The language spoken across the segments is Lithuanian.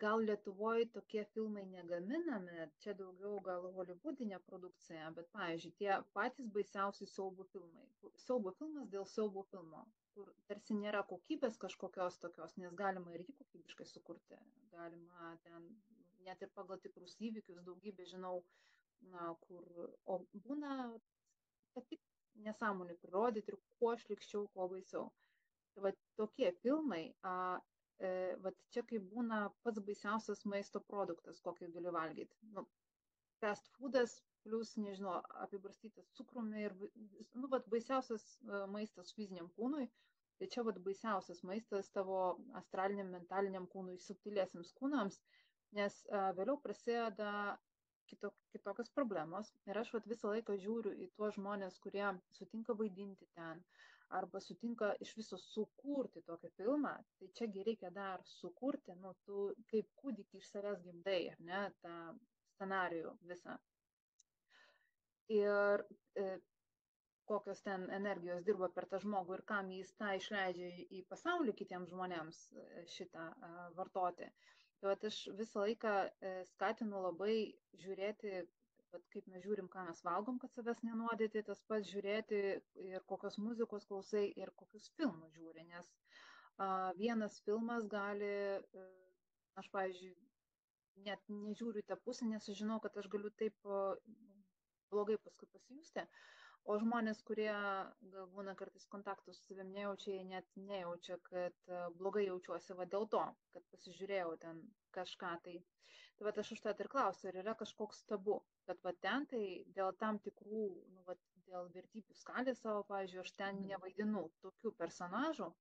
gal Lietuvoje tokie filmai negaminami, čia daugiau gal holivudinė produkcija, bet, pavyzdžiui, tie patys baisiausi siaubo filmai. Siaubo filmas dėl siaubo filmo, kur tarsi nėra kokybės kažkokios tokios, nes galima ir jį kokybiškai sukurti. Galima ten, net ir pagal tikrus įvykius, daugybė žinau, kur, o būna, kad tik nesąmonį prirodyti ir kuo šlikščiau, kuo baisiau. Tai va tokie filmai, vat čia kaip būna pats baisiausias maisto produktas, kokį gali valgyti. Nu, fast foodas plus, nežinau, apibarstytas cukrumi ir, nu, vat baisiausias maistas fiziniam kūnui. Tai čia vat baisiausias maistas tavo astraliniam, mentaliniam kūnui, subtiliesiams kūnams, nes vėliau prasideda kitokios problemos. Ir aš vat visą laiką žiūriu į tuos žmonės, kurie sutinka vaidinti ten, arba sutinka iš viso sukurti tokį filmą, tai čiagi reikia dar sukurti, nu, tu kaip kūdikį iš savęs gimdai, ar ne, tą scenarijų visą. Ir kokios ten energijos dirba per tą žmogų ir kam jis tą išleidžia į pasaulį kitiems žmonėms šitą vartoti. Tai vat aš visą laiką skatinu labai žiūrėti, kaip mes žiūrim, ką mes valgom, kad savęs nenuodyti, tas pats žiūrėti ir kokios muzikos klausai ir kokius filmus žiūri, nes vienas filmas gali, aš, pavyzdžiui, net nežiūriu į tą pusę, nes aš žinau, kad aš galiu taip blogai paskui pasijusti, o žmonės, kurie būna kartais kontaktų su savim nejaučia, jie net nejaučia, kad blogai jaučiuosi va dėl to, kad pasižiūrėjau ten kažką tai. Tai va aš už tą ir klausiu, ar yra kažkoks tabu, kad va ten tai dėl tam tikrų, nu, va, dėl vertybių skalės savo, pavyzdžiui, aš ten nevaidinu tokių personažų,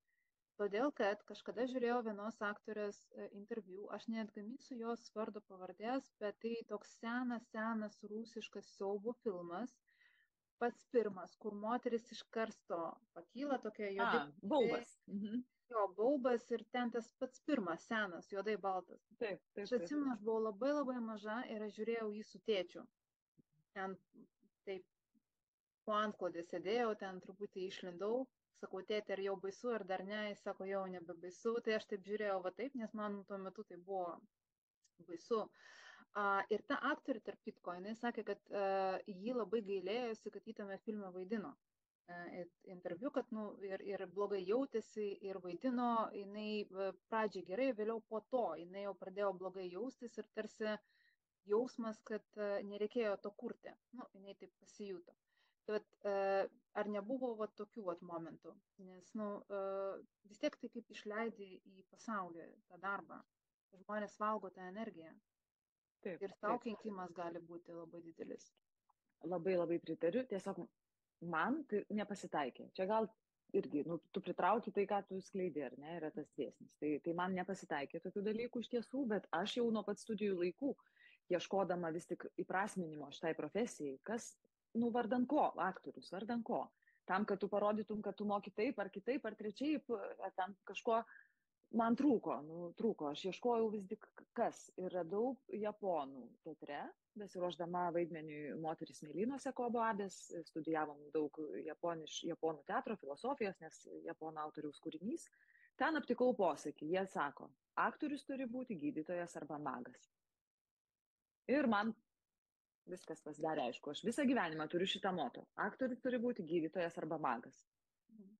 todėl kad kažkada žiūrėjau vienos aktorės interviu, aš neatgaminsiu jos vardo pavardės, bet tai toks senas rusiškas siaubo filmas, pats pirmas, kur moteris iš karsto pakyla tokia juodai. Baubas. Jo, baubas ir ten tas pats pirmas, senas, juodai baltas. Taip. Aš atsimenu, aš buvau labai maža ir aš žiūrėjau jį su tėčiu. Ten taip po antklodė sėdėjau, ten truputį išlindau, sakau, tėtė, ar jau baisu, ar dar ne, jis sako, jau nebebaisu, tai aš taip žiūrėjau va taip, nes man tuo metu tai buvo baisu. Ir ta aktorė, tarp kitko, jinai sakė, kad jį labai gailėjosi, kad jį tame filme vaidino. Interviu, kad ir blogai jautėsi, ir vaidino, jinai pradžiai gerai, vėliau po to jinai jau pradėjo blogai jaustis ir tarsi jausmas, kad nereikėjo to kurti. Nu, jinai taip pasijuto. Tai ar nebuvo tokių momentų? Nes vis tiek tai kaip išleidi į pasaulį tą darbą. Žmonės valgo tą energiją. Taip, ir tau kenkimas gali būti labai didelis. Labai pritariu. Tiesiog man tai nepasitaikė. Čia gal irgi, tu pritrauki tai, ką tu skleidi, ar ne, yra tas dėsnis. Tai man nepasitaikė tokių dalykų iš tiesų, bet aš jau nuo pat studijų laikų, ieškodama vis tik įprasminimo šitai profesijai, kas, vardan ko, aktorius, vardan ko. Tam, kad tu parodytum, kad tu moki taip, ar kitaip, ar trečiaip, ar ten kažko. Man trūko, aš ieškojau vis tik kas ir radau japonų teatre, besiruošdama vaidmeniui Moteris mėlynuose Kobo Abės, studijavom daug japonų teatro filosofijos, nes japonų autoriaus kūrinys. Ten aptikau posakį, jie sako, aktorius turi būti gydytojas arba magas. Ir man viskas pasidarė aišku, aš visą gyvenimą turiu šitą moto, aktorius turi būti gydytojas arba magas.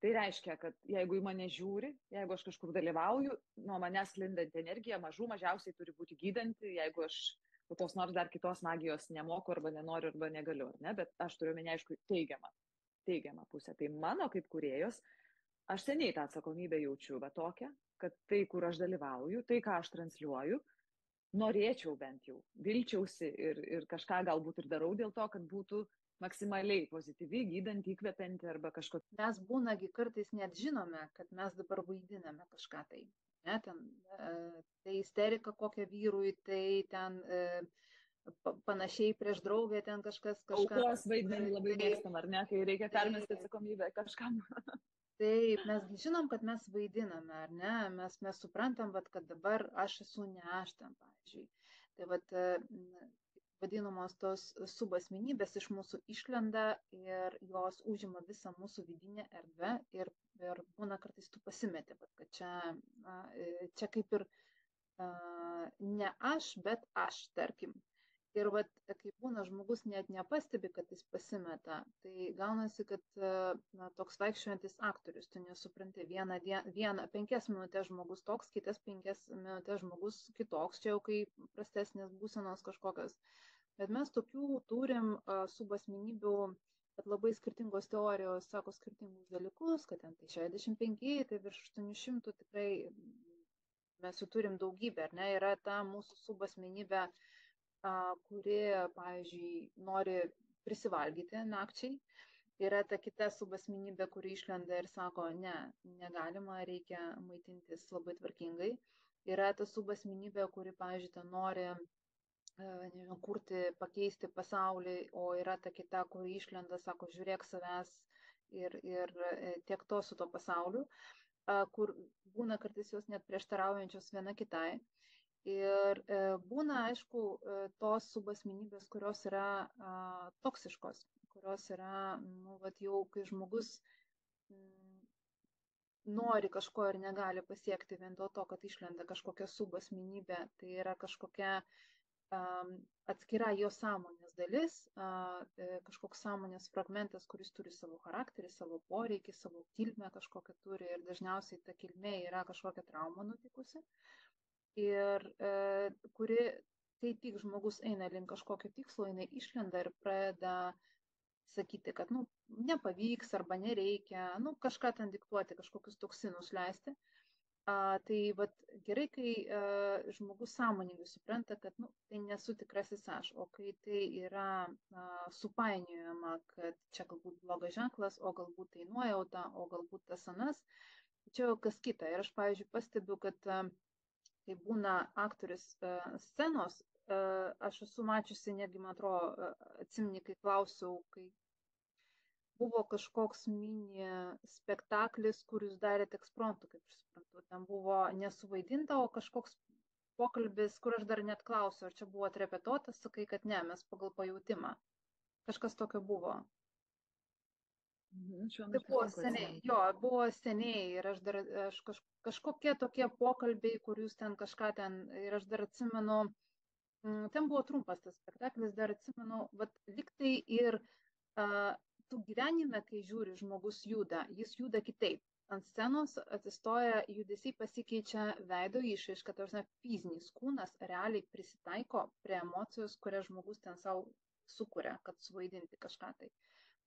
Tai reiškia, kad jeigu į mane žiūri, jeigu aš kažkur dalyvauju, nuo manęs sklindanti energija mažiausiai turi būti gydanti, jeigu aš kokios nors dar kitos magijos nemoku arba nenoriu arba negaliu, ar ne? Bet aš turiu omeny, aišku, teigiamą pusę. Tai mano kaip kūrėjos, aš seniai tą atsakomybę jaučiu, va tokią, kad tai, kur aš dalyvauju, tai, ką aš transliuoju, norėčiau bent jau, vilčiausi ir kažką galbūt ir darau dėl to, kad būtų maksimaliai pozityvi, gydanti, įkvepianti arba kažko. Mes būnagi kartais net žinome, kad mes dabar vaidiname kažką tai. Ne, ten, tai isterika kokia vyrui, tai ten panašiai prieš draugę, ten kažkas. Aukos vaidmenį labai mėgstam, ar ne, kai reikia permesti atsakomybę kažkam. Taip, mes žinom, kad mes vaidiname, ar ne, mes suprantam, kad dabar aš esu ne aš ten, pavyzdžiui. Tai vadinamos tos subasmenybės iš mūsų išlenda ir jos užima visą mūsų vidinę erdvę ir būna kartais tu pasimeti, kad čia kaip ir ne aš, bet aš, tarkim. Ir vat, kai būna žmogus net nepastebi, kad jis pasimeta, tai gaunasi, kad toks vaikščiojantis aktorius, tu nesupranti, vieną 5 minutės žmogus toks, kitas 5 minutės žmogus kitoks, čia jau kai prastesnės būsenos kažkokios. Bet mes tokių turim subasmenybių, kad labai skirtingos teorijos sako skirtingus dalykus, kad ten tai 65, tai virš 800 tikrai mes jų turim daugybę, ar ne, yra ta mūsų subasmenybė, kuri, pavyzdžiui, nori prisivalgyti nakčiai. Yra ta kita subasmenybė, kuri išlenda ir sako, ne, negalima, reikia maitintis labai tvarkingai. Yra ta subasmenybė, kuri, pavyzdžiui, ten nori nežinau, kurti, pakeisti pasaulį, o yra ta kita, kuri išlenda, sako, žiūrėk savęs ir tiek to su to pasauliu, kur būna kartais jos net prieštaraujančios viena kitai. Ir būna, aišku, tos subasmenybės, kurios yra toksiškos, kurios yra, nu, vat jau, kai žmogus nori kažko ir negali pasiekti vien dėl to, kad išlenda kažkokia subasmenybė, tai yra kažkokia atskira jo sąmonės dalis, kažkoks sąmonės fragmentas, kuris turi savo charakterį, savo poreikį, savo kilmę kažkokią turi ir dažniausiai ta kilmė yra kažkokia trauma nutikusi. Ir kuri, kai tik žmogus eina link kažkokio tikslo, jinai išlenda ir pradeda sakyti, kad nu, nepavyks arba nereikia, nu, kažką ten diktuoti, kažkokius toksinus leisti. Tai vat, gerai, kai žmogus sąmoningai supranta, kad nu, tai nesu tikrasis aš, o kai tai yra supainiojama, kad čia galbūt blogas ženklas, o galbūt tai nuojauta, o galbūt tas anas, čia jau kas kita. Ir aš, pavyzdžiui, pastebiu, kad kai būna aktorius scenos, aš esu mačiusi, netgi, man atrodo, atsimeni, kai klausiau, kai buvo kažkoks mini spektaklis, kur jūs darėte ekspromtu, kaip aš suprantu. Ten buvo nesuvaidinta, o kažkoks pokalbis, kur aš dar net klausiau, ar čia buvo atrepetuotas, sakai, kad ne, mes pagal pajautimą. Kažkas tokio buvo. Tai buvo seniai, buvo seniai ir aš kažkokie tokie pokalbiai, kur jūs ten kažką ten, ir aš dar atsimenu, ten buvo trumpas tas spektaklis, dar atsimenu, vat liktai ir tu gyvenime, kai žiūri, žmogus juda, jis juda kitaip. Ant scenos atsistoja, judesiai pasikeičia, veido išraiška, ta prasme, fizinis kūnas realiai prisitaiko prie emocijos, kurią žmogus ten savo sukuria, kad suvaidinti kažką tai.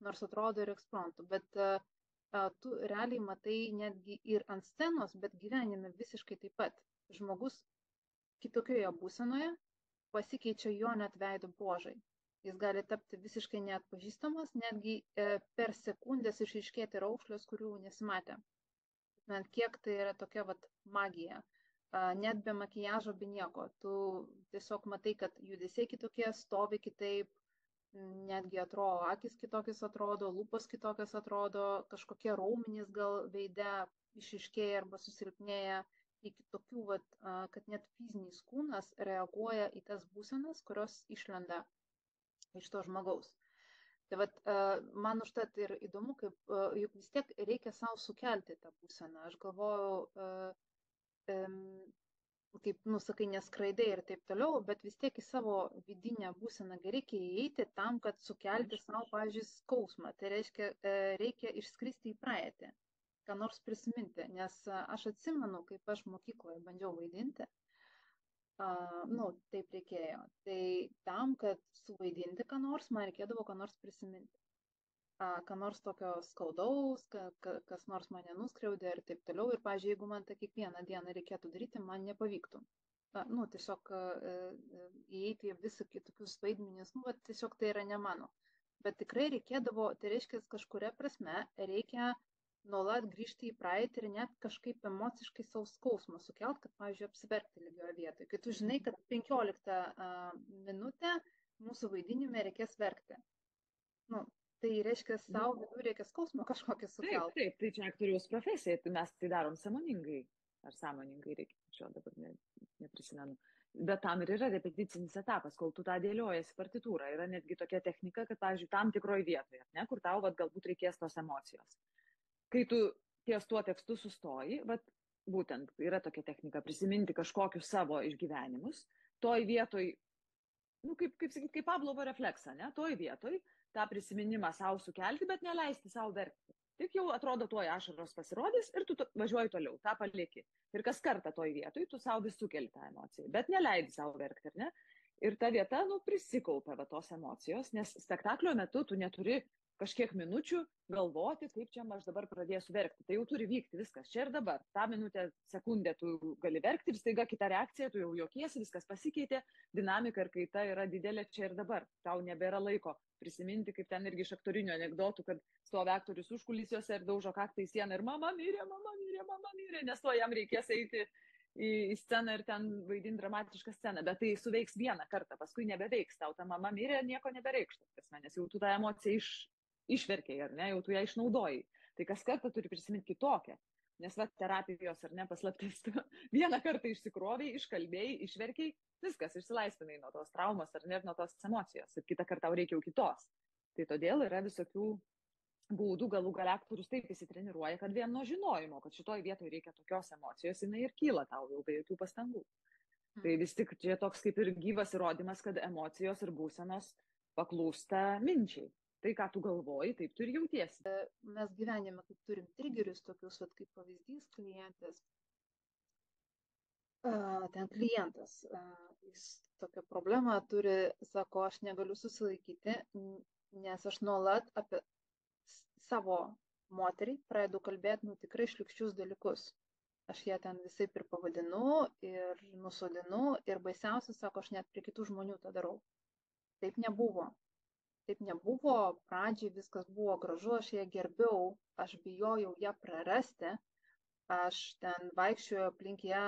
Nors atrodo ir ekspromtu, bet tu realiai matai netgi ir ant scenos, bet gyvenime visiškai taip pat. Žmogus kitokioje būsenoje pasikeičia jo net veido bruožai. Jis gali tapti visiškai neatpažįstamas, netgi per sekundės išryškėti raukšlės, kurių nesimatė. Kiek tai yra tokia vat magija. Net be makiažo, be nieko. Tu tiesiog matai, kad judesiai kitokie, stovi kitaip, netgi atrodo, akis kitokios atrodo, lūpos kitokios atrodo, kažkokie raumenys gal veide išryškėja arba susilpnėja iki tokių, vat, kad net fizinis kūnas reaguoja į tas būsenas, kurios išlenda iš to žmogaus. Tai vat, man užtat ir įdomu, kaip juk vis tiek reikia savo sukelti tą būseną. Aš galvojau, kaip, nusakai, neskraidai ir taip toliau, bet vis tiek į savo vidinę būseną reikia įeiti tam, kad sukelti savo, pavyzdžiui, skausmą. Tai reiškia, reikia išskristi į praeitį, ką nors prisiminti. Nes aš atsimenu, kaip aš mokykloje bandžiau vaidinti, taip reikėjo. Tai tam, kad suvaidinti ką nors, man reikėdavo ką nors prisiminti. Ką nors tokio skaudaus, kas nors mane nuskriaudė ir taip toliau. Ir, pavyzdžiui, jeigu man tą kiekvieną dieną reikėtų daryti, man nepavyktų. Tiesiog įeiti į visą kitokius vaidmenis, tiesiog tai yra ne mano. Bet tikrai reikėdavo, tai reiškia, kažkuria prasme reikia nuolat grįžti į praeitį ir net kažkaip emociškai savo skausmą sukelt, kad, pavyzdžiui, apsiverkti lygioje vietoje. Kai tu žinai, kad 15 minutę mūsų vaidinime reikės verkti. Tai reiškia, savo vidų reikia skausmą kažkokį sukelt. Taip, tai čia aktoriaus profesija, tai mes tai darom sąmoningai. Ar sąmoningai reikia, šio dabar neprisimenu. Bet tam ir yra repeticinis etapas, kol tu tą dėliojasi partitūrą. Yra netgi tokia technika, kad, pavyzdžiui, tam tikroje vietoje, kur tau galbūt reikės tos emocijos. Kai tu ties tuo tekstu sustoji, būtent yra tokia technika prisiminti kažkokius savo išgyvenimus, toj vietoj, nu, kaip sakyti, kaip Pavlovo refleksą, ne, toj vietoj tą prisiminimą savo sukelti, bet neleisti savo verkti. Tik jau atrodo, tuoj ašaros pasirodys ir tu važiuoji toliau, tą palieki. Ir kas kartą toj vietoj tu savo vis sukeli tą emociją, bet neleidi savo verkti, ar ne? Ir ta vieta, nu, prisikaupia va tos emocijos, nes spektaklio metu tu neturi kažkiek minučių galvoti, kaip čia aš dabar pradėsiu verkti. Tai jau turi vykti viskas čia ir dabar. Ta minutę, sekundę tu gali verkti ir staiga kita reakcija, tu jau juokiesi, viskas pasikeitė, dinamika ir kaita yra didelė čia ir dabar. Tau nebėra laiko prisiminti, kaip ten irgi iš aktorinių anegdotų, kad stovi aktorius užkulisiuose ir daužo kaktą į sieną ir mama mirė, nes to jam reikės eiti į sceną ir ten vaidinti dramatišką sceną, bet tai suveiks vieną kartą, paskui nebeveiks, tau ta mama mirė, nieko nebereikštų, nes jau tu tą emociją išverkiai, ar ne, jau tu ją išnaudojai. Tai kas kartą turi prisiminti kitokią, nes va terapijos, ar ne, paslaptis, vieną kartą išsikroviai, iškalbėjai, išverkiai, viskas, išsilaisvinai nuo tos traumos ar net nuo tos emocijos ir kitą kartą tau reikia jau kitos. Tai todėl yra visokių būdų, galų gale aktorius taip įsitreniruoja, kad vien nuo žinojimo, kad šitoj vietoje reikia tokios emocijos, jinai ir kyla tau jau be jokių pastangų. Tai vis tik čia toks kaip ir gyvas įrodymas, kad emocijos ir būsenos paklūsta minčiai. Tai, ką tu galvoji, taip tu ir jautiesi. Mes gyvenime kaip turim trigerius tokius, vat, kaip pavyzdys klientės. Ten klientas, jis tokią problemą turi, sako, aš negaliu susilaikyti, nes aš nuolat apie savo moterį pradedu kalbėti, nu, tikrai šlykščius dalykus. Aš ją ten visai ir pavadinu, ir nusodinu, ir baisiausia, sako, aš net prie kitų žmonių tą darau. Taip nebuvo. Taip nebuvo, pradžiai viskas buvo gražu, aš ją gerbiau, aš bijojau ją prarasti, aš ten vaikščioju aplink ją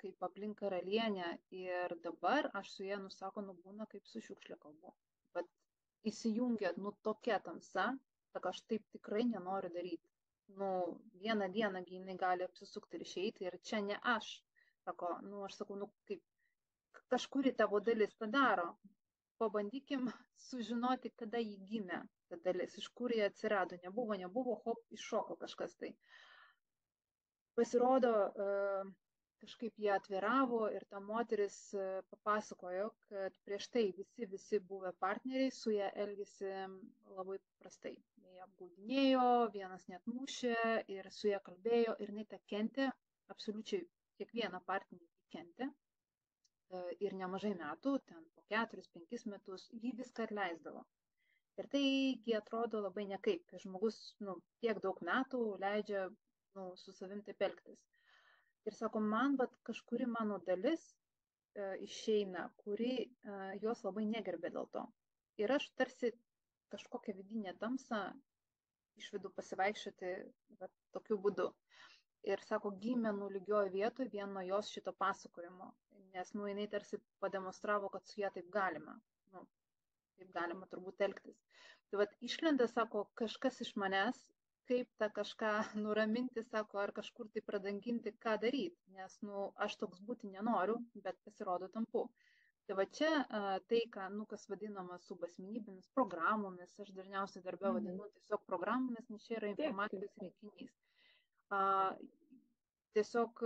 kaip aplink karalienę ir dabar aš su ją, nusako, nubūna kaip su šiukšlė kalbu. Bet įsijungia, nu, tokia tamsa, sako, aš taip tikrai nenoriu daryti. Nu, vieną dieną jinai gali apsisukti ir išeiti ir čia ne aš. Sako, nu, aš sakau, nu, kaip kažkuri tavo dalis tą daro. Pabandykim sužinoti, kada jį gimė ta dalis, iš kur jie atsirado. Nebuvo, hop, iššoko kažkas tai. Pasirodo, kažkaip jie atviravo ir ta moteris papasakojo, kad prieš tai visi buvę partneriai su ją elgėsi labai prastai. Jie apgaudinėjo, vienas net mušė ir su ją kalbėjo ir jinai tą kentė, absoliučiai kiekvieną partnerį kentė. Ir nemažai metų, ten po 4-5 metus, jį viską atleisdavo. Ir taigi atrodo labai nekaip, kai žmogus tiek daug metų leidžia su savim taip elgtis. Ir sako, man kažkuri mano dalis išeina, kuri jos labai negerbė dėl to. Ir aš tarsi kažkokią vidinę tamsą išvedu pasivaikščioti tokiu būdu. Ir sako, gimė lygioj vietoj vien nuo jos šito pasakojimo, nes jinai tarsi pademonstravo, kad su ją taip galima. Taip galima turbūt elgtis. Tai išlenda, sako, kažkas iš manęs, kaip tą kažką nuraminti, sako, ar kažkur tai pradanginti, ką daryti, nes aš toks būti nenoriu, bet pasirodo tampu. Tai čia tai, kas vadinama subasmenybėmis, programomis, aš dažniausiai darbę vadinu tiesiog programomis, nes čia yra informacijos rinkinys. Tiesiog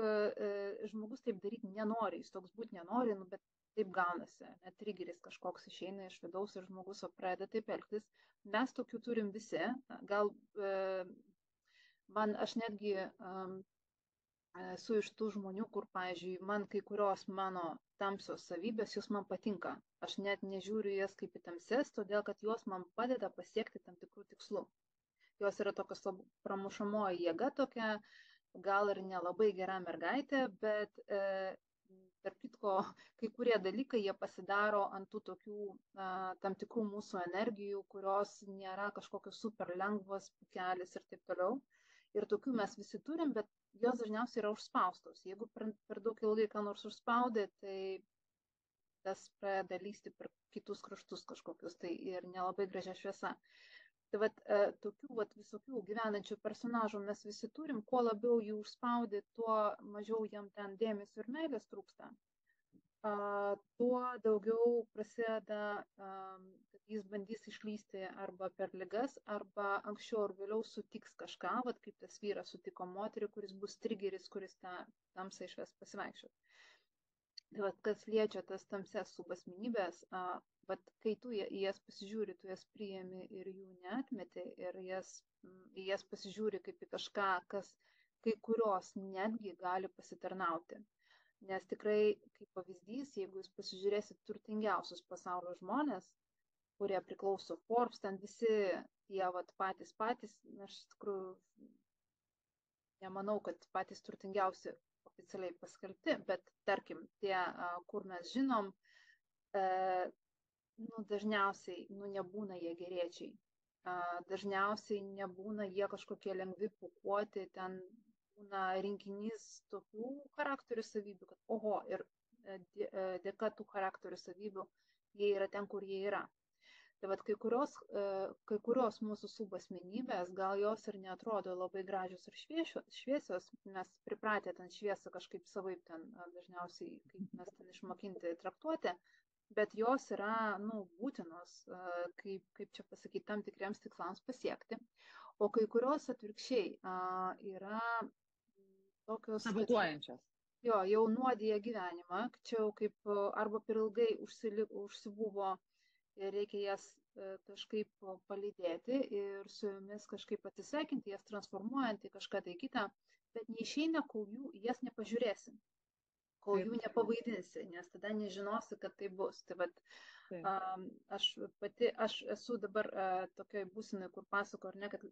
žmogus taip daryti nenori, jis toks būti nenori, bet taip gaunasi, net trigeris kažkoks išeina iš vidaus ir žmogus pradeda taip elgtis. Mes tokių turim visi, gal aš netgi esu iš tų žmonių, kur, pavyzdžiui, man kai kurios mano tamsios savybės, jos man patinka. Aš net nežiūriu jas kaip į tamses, todėl kad jos man padeda pasiekti tam tikrų tikslų. Jos yra tokios pramušamoji jėga tokia, gal ir nelabai gera mergaitė, bet tarp kitko, kai kurie dalykai jie pasidaro ant tų tokių tam tikrų mūsų energijų, kurios nėra kažkokios super lengvos, pukelis ir taip toliau. Ir tokių mes visi turim, bet jos dažniausiai yra užspaustos. Jeigu per daug ilgai ką nors užspaudė, tai tas pradeda lysti per kitus kraštus kažkokius, tai ir nelabai gražia šviesa. Tai tokių visokių gyvenančių personažų mes visi turim, kuo labiau jų užspaudė, tuo mažiau jam ten dėmesio ir meilės trūksta. tuo daugiau prasideda, kad jis bandys išlysti arba per ligas, arba anksčiau ar vėliau sutiks kažką, vat kaip tas vyras sutiko moterį, kuris bus trigeris, kuris tą tamsą išves pasivaikščioti. Tai vat, kas liečia tas tamsias subasmenybės, vat, kai tu į jas pasižiūri, tu jas priimi ir jų neatmeti, ir į jas pasižiūri kaip į kažką, kas kai kurios netgi gali pasitarnauti. Nes tikrai, kaip pavyzdys, jeigu jūs pasižiūrėsit turtingiausius pasaulio žmonės, kurie priklauso Forbes, ten visi tie vat, patys, aš iš tikrųjų nemanau, kad patys turtingiausi oficialiai paskelbti, bet tarkim, tie, kur mes žinom, dažniausiai nebūna jie geriečiai. Dažniausiai nebūna jie kažkokie lengvi pūkuoti, ten būna rinkinys tokių charakterių savybių, kad oho, ir dėka tų charakterių savybių jie yra ten, kur jie yra. Tai vat kai kurios mūsų subasmenybės, gal jos ir neatrodo labai gražios ir šviesios, mes pripratę ten šviesą kažkaip savaip ten dažniausiai, kaip mes ten išmokinti traktuoti, bet jos yra, būtinos, kaip čia pasakyti, tam tikriems tikslams pasiekti. O kai kurios atvirkščiai yra tokios... Sabotuojančios. Jo, jau nuodija gyvenimą, čia jau kaip arba per ilgai užsibuvo ir reikia jas kažkaip palydėti ir su jomis kažkaip atsisveikinti, jas transformuojant į kažką tai kitą, bet neišeina, kol jas nepažiūrėsi, kol jų nepavaidinsi, nes tada nežinosi, kad tai bus. Tai vat, aš esu dabar tokioj būsenai, kur pasako, ar ne, kad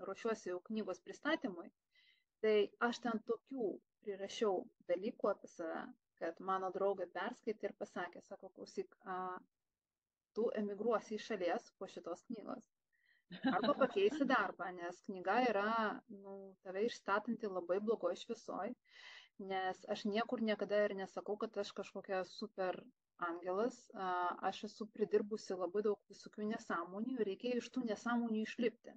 ruošiuosi jau knygos pristatymui, tai aš ten tokių prirašiau dalykų apie save, kad mano draugė perskaitė ir pasakė, sako, klausyk, tu emigruosi iš šalies po šitos knygos. Arba pakeisi darbą, nes knyga yra tave išstatanti labai blogoj šviesoj, nes aš niekur niekada ir nesakau, kad aš kažkokia super angelas, aš esu pridirbusi labai daug visokių nesąmonių ir reikėjo iš tų nesąmonių išlipti,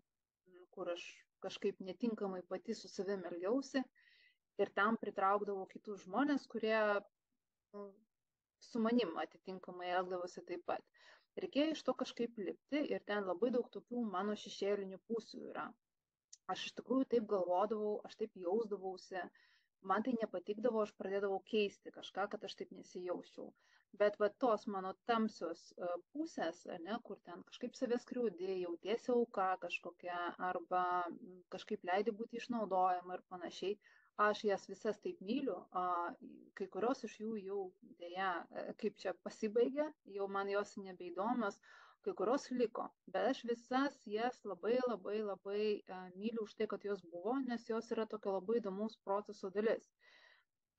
kur aš kažkaip netinkamai pati su savim elgiausi ir tam pritraukdavau kitus žmonės, kurie su manim atitinkamai elgdavosi taip pat. Reikėjo iš to kažkaip lipti ir ten labai daug tokių mano šešėlinių pusių yra. Aš iš tikrųjų taip galvodavau, aš taip jausdavausi, man tai nepatikdavo, aš pradėdavau keisti kažką, kad aš taip nesijausčiau. Bet va tos mano tamsios pusės, ne, kur ten kažkaip save skriaudi, jautiesi auka kažkokia arba kažkaip leidi būti išnaudojama ir panašiai, aš jas visas taip myliu, kai kurios iš jų jau dėja, kaip čia pasibaigė, jau man jos nebeįdomios, kai kurios liko, bet aš visas jas labai myliu už tai, kad jos buvo, nes jos yra tokia labai įdomus proceso dalis.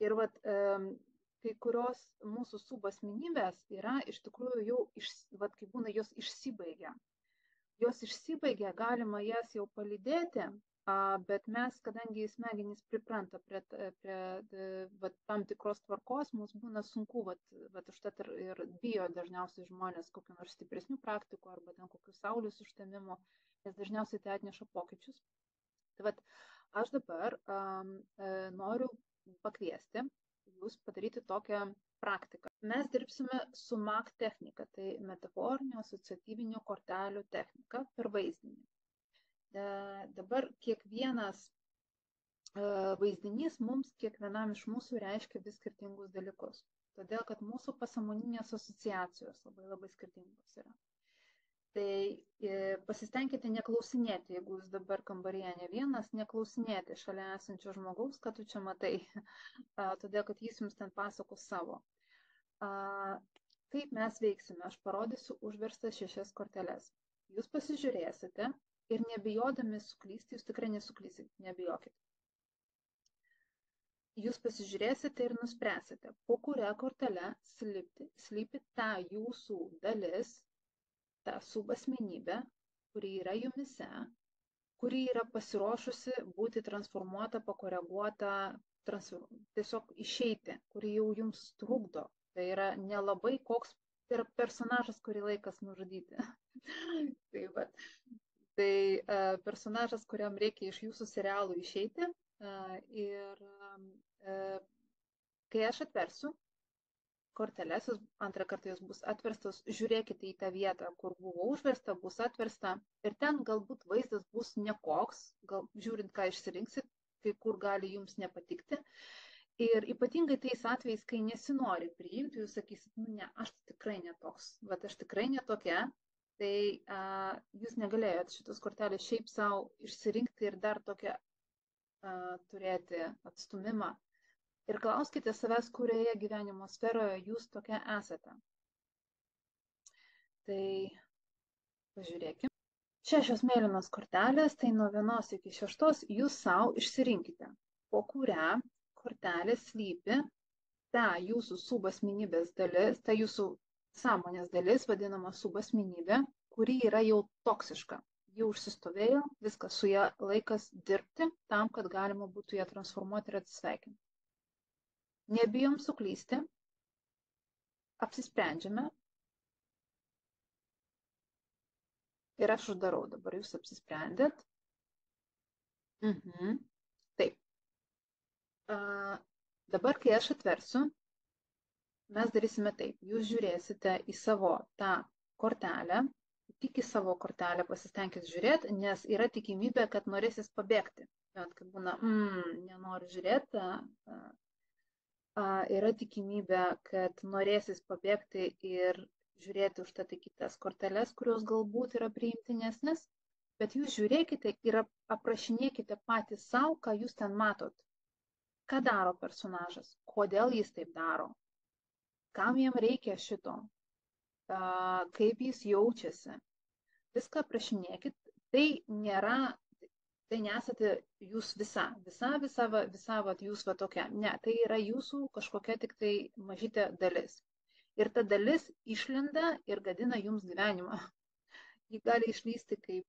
Ir vat, kai kurios mūsų subasmenybės yra iš tikrųjų jau, vat, kai būna, jos išsibaigia. Jos išsibaigia, galima jas jau palydėti, bet mes, kadangi smegenys pripranta prie tam tikros tvarkos, mums būna sunku, užtat ir bijo dažniausiai žmonės kokių nors stipresnių praktikų arba ten kokių saulės užtemimo, nes dažniausiai tai atneša pokyčius. Tai aš dabar noriu pakviesti jūs padaryti tokią praktiką. Mes dirbsime su MAC technika, tai metaforinio asociatyvinio kortelių technika per vaizdinį. Dabar kiekvienas vaizdinys mums, kiekvienam iš mūsų reiškia vis skirtingus dalykus. Todėl, kad mūsų pasąmoninės asociacijos labai skirtingos yra. Tai pasistengkite neklausinėti, jeigu jūs dabar kambaryje ne vienas, neklausinėti šalia esančio žmogaus, kad tu čia matai, todėl, kad jis jums ten pasakos savo. Kaip mes veiksime? Aš parodysiu užverstas 6 korteles. Jūs pasižiūrėsite ir nebijodami suklysti, jūs tikrai nesuklysit, nebijokit. Jūs pasižiūrėsite ir nuspręsite, po kurią kortelę slypi ta jūsų dalis, ta subasmenybė, kuri yra jumise, kuri yra pasiruošusi būti transformuota, pakoreguota, tiesiog išeiti, kuri jau jums trukdo. Tai yra nelabai koks personažas, kurį laikas nužudyti. Tai personažas, kuriam reikia iš jūsų serialų išeiti ir kai aš atversiu, korteles, antrą kartą jos bus atverstos, žiūrėkite į tą vietą, kur buvo užversta, bus atversta ir ten galbūt vaizdas bus nekoks, gal žiūrint, ką išsirinksit, kai kur gali jums nepatikti. Ir ypatingai tais atvejais, kai nesinori priimti, jūs sakysit, nu ne, aš tikrai netoks, bet aš tikrai netokia, tai jūs negalėjot šitos kortelės šiaip savo išsirinkti ir dar tokią turėti atstumimą. Ir klauskite savęs, kurioje gyvenimo sferoje jūs tokia esate. Tai pažiūrėkime. 6 mėlynos kortelės, tai nuo 1 iki 6 jūs savo išsirinkite, po kurią kortelė slypi ta jūsų subasmenybės dalis, ta jūsų sąmonės dalis, vadinama subasmenybė, kuri yra jau toksiška. Jau užsistovėjo, viskas su ją laikas dirbti tam, kad galima būtų ją transformuoti ir atsisveikinti. Nebijom suklysti, apsisprendžiame ir aš uždarau, dabar jūs apsisprendėt. Taip. Dabar, kai aš atversiu, mes darysime taip. Jūs žiūrėsite į savo tą kortelę, tik į savo kortelę pasistengkit žiūrėti, nes yra tikimybė, kad norėsis pabėgti. Bet kai būna, nenoriu žiūrėti, yra tikimybė, kad norėsis pabėgti ir žiūrėti užtat į kitas korteles, kurios galbūt yra priimtinesnės, bet jūs žiūrėkite ir aprašinėkite patys savo, ką jūs ten matot. Ką daro personažas, kodėl jis taip daro, kam jam reikia šito, kaip jis jaučiasi. Viską aprašinėkit, tai nesate jūs visa jūs va tokia. Ne, tai yra jūsų kažkokia tik tai mažytė dalis. Ir ta dalis išlenda ir gadina jums gyvenimą. Ji gali išlysti kaip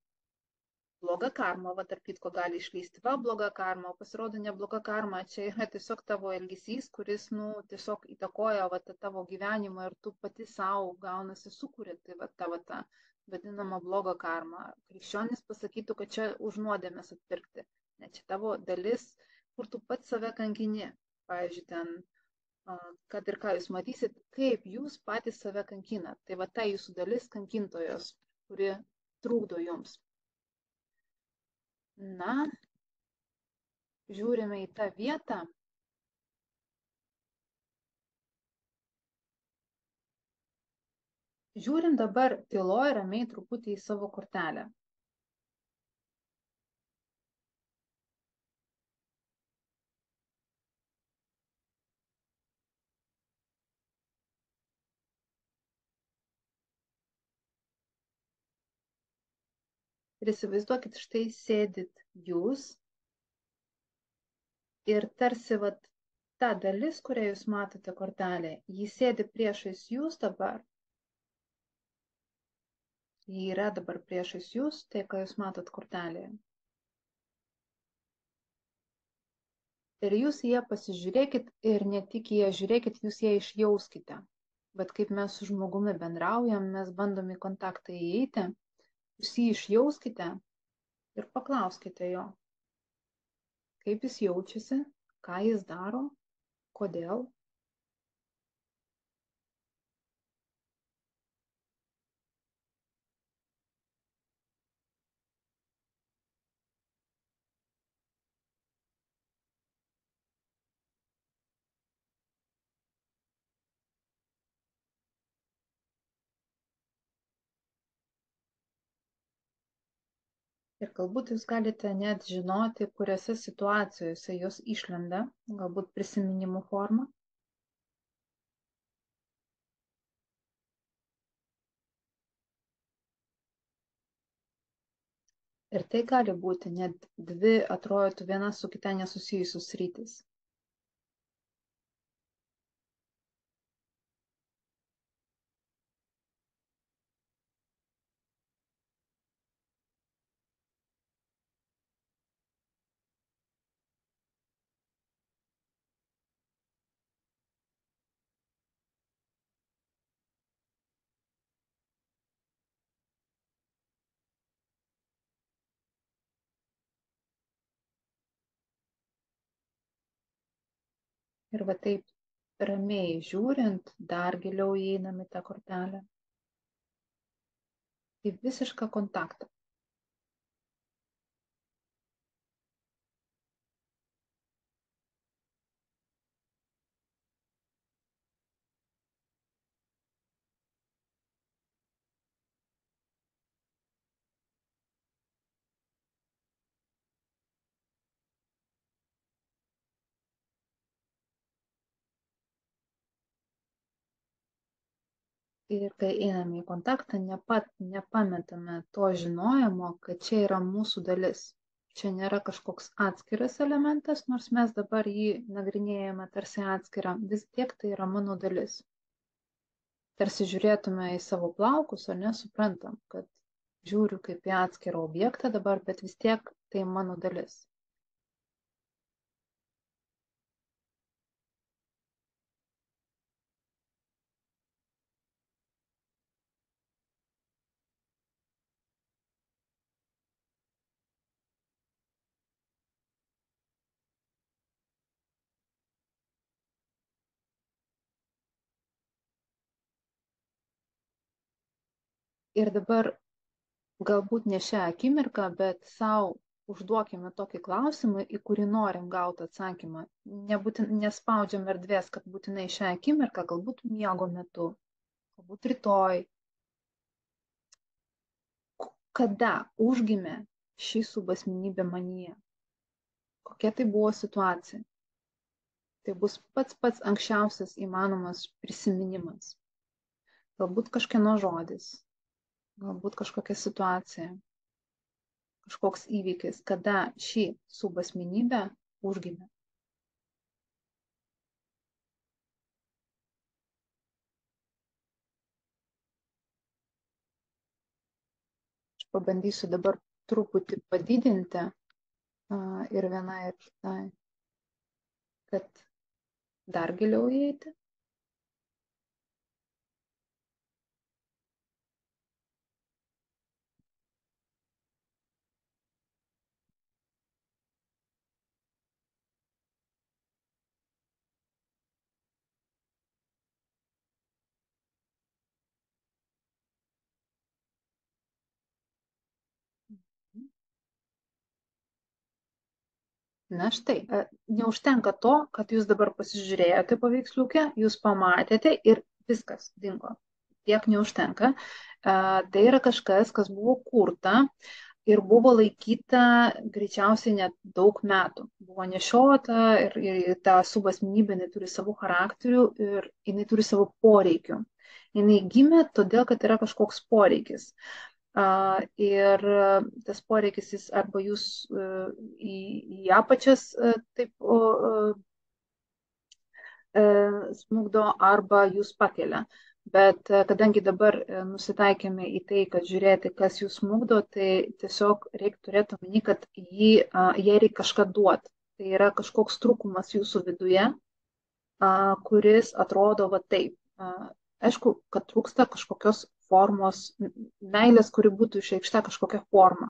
bloga karma, va tarp kitko gali išlysti, va bloga karma, o pasirodo ne bloga karma, čia yra tiesiog tavo elgesys, kuris, tiesiog įtakoja va tavo gyvenimą ir tu pati savo gaunasi sukūrė, tai va ta vadinama bloga karma. Krikščionis pasakytų, kad čia už nuodėmės atpirkti. Ne, čia tavo dalis, kur tu pats save kankini. Pavyzdžiui, ten, kad ir ką jūs matysit, kaip jūs patys save kankinat. Tai va ta jūsų dalis kankintojos, kuri trukdo jums. Na, žiūrime į tą vietą. Žiūrim dabar tyloj ramiai truputį į savo kortelę. Ir įsivaizduokit, štai sėdit jūs ir tarsi ta dalis, kurią jūs matote kortelė, ji sėdi priešais jūs dabar. Ji yra dabar priešais jūs, tai ką jūs matot kortelėje. Ir jūs į ją pasižiūrėkit ir ne tik į ją žiūrėkit, jūs ją išjauskite. Bet kaip mes su žmogumi bendraujam, mes bandom į kontaktą įeiti, jūs jį išjauskite ir paklauskite jo, kaip jis jaučiasi, ką jis daro, kodėl. Ir galbūt jūs galite net žinoti, kuriuose situacijose jos išlenda, galbūt prisiminimų forma. Ir tai gali būti net dvi, atrodytų, viena su kita nesusijusios sritys. Ir va taip ramiai žiūrint, dar giliau įeinam į tą kortelę. Į visišką kontaktą. Ir kai einame į kontaktą, nepametame to žinojimo, kad čia yra mūsų dalis. Čia nėra kažkoks atskiras elementas, nors mes dabar jį nagrinėjame tarsi atskirą, vis tiek tai yra mano dalis. Tarsi žiūrėtume į savo plaukus, ar nesuprantam, kad žiūriu kaip į atskirą objektą dabar, bet vis tiek tai mano dalis. Ir dabar galbūt ne šią akimirką, bet sau užduokime tokį klausimą, į kurį norim gauti atsakymą. Nespaudžiam erdvės, kad būtinai šią akimirką, galbūt miego metu, galbūt rytoj. Kada užgimė ši subasmenybė manyje? Kokia tai buvo situacija? Tai bus pats anksčiausias įmanomas prisiminimas. Galbūt kažkieno žodis, galbūt kažkokia situacija, kažkoks įvykis, kada ši subasmenybė užgimė. Aš pabandysiu dabar truputį padidinti ir vienai ir kitai, kad dar giliau įeiti. Na štai, neužtenka to, kad jūs dabar pasižiūrėjote paveiksliukę, jūs pamatėte ir viskas dingo. Tiek neužtenka. Tai yra kažkas, kas buvo kurta ir buvo laikyta greičiausiai net daug metų. Buvo nešiota ir ta subasmenybė, jinai turi savo charakterių ir jinai turi savo poreikių. Jinai gimė todėl, kad yra kažkoks poreikis. Ir tas poreikis jis arba jūs į apačias taip smugdo, arba jūs pakelia. Bet kadangi dabar nusitaikėme į tai, kad žiūrėti, kas jūs smugdo, tai tiesiog reikia turėti omeny, kad jai reikia kažką duoti. Tai yra kažkoks trūkumas jūsų viduje, kuris atrodo va taip. Aišku, kad trūksta kažkokios formos, meilės, kuri būtų išreikšta kažkokia forma.